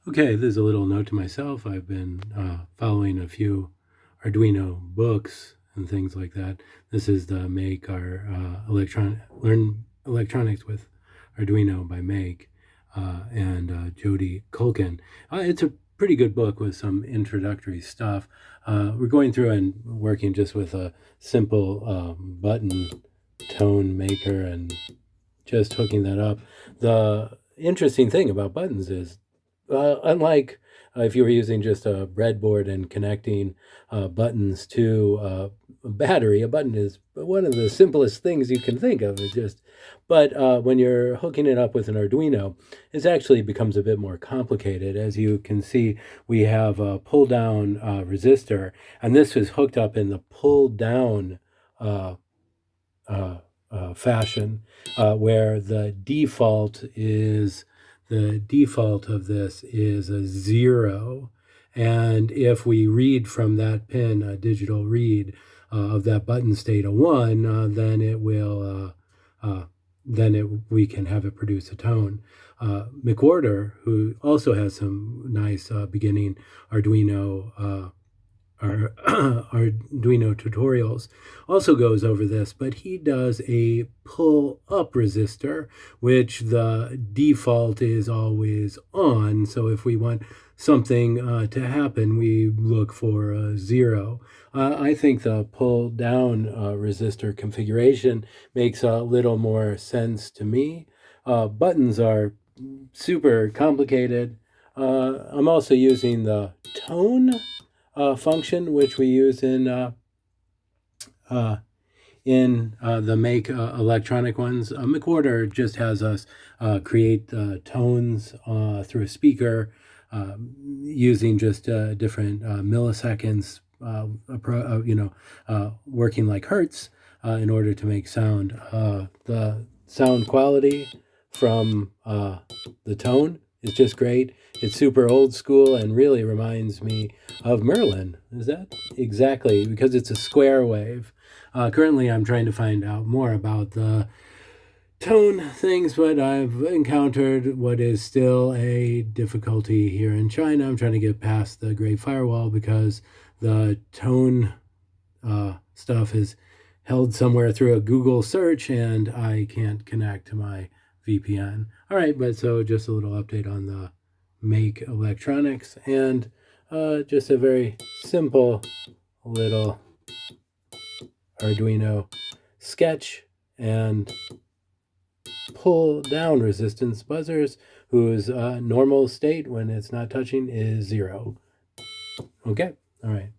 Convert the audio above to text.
Okay, this is a little note to myself. I've been following a few Arduino books and things like that. This is the Make Our Learn Electronics with Arduino by Make and Jody Culkin. It's a pretty good book with some introductory stuff. We're going through and working just with a simple button tone maker and just hooking that up. The interesting thing about buttons is, unlike if you were using just a breadboard and connecting buttons to a battery, a button is one of the simplest things you can think of. But when you're hooking it up with an Arduino, it actually becomes a bit more complicated. As you can see, we have a pull-down resistor, and this is hooked up in the pull-down uh, fashion, where the default of this is a 0. And if we read from that pin, a digital read of that button state, a 1, we can have it produce a tone. McWhorter, who also has some nice beginning Arduino our Arduino tutorials, also goes over this, but he does a pull-up resistor, which the default is always on. So if we want something to happen, we look for a 0. I think the pull-down resistor configuration makes a little more sense to me. Buttons are super complicated. I'm also using the tone function, which we use in the Make electronic ones. McWhorter just has us create tones through a speaker using just different milliseconds, working like hertz in order to make sound. The sound quality from the tone is just great. It's super old school and really reminds me of Merlin. Is that exactly? Because it's a square wave. Currently, I'm trying to find out more about the tone things, but I've encountered what is still a difficulty here in China. I'm trying to get past the Great Firewall because the tone stuff is held somewhere through a Google search and I can't connect to my VPN. All right, but so just a little update on the Make electronics and just a very simple little Arduino sketch and pull down resistance buzzers whose normal state when it's not touching is 0. Okay, all right.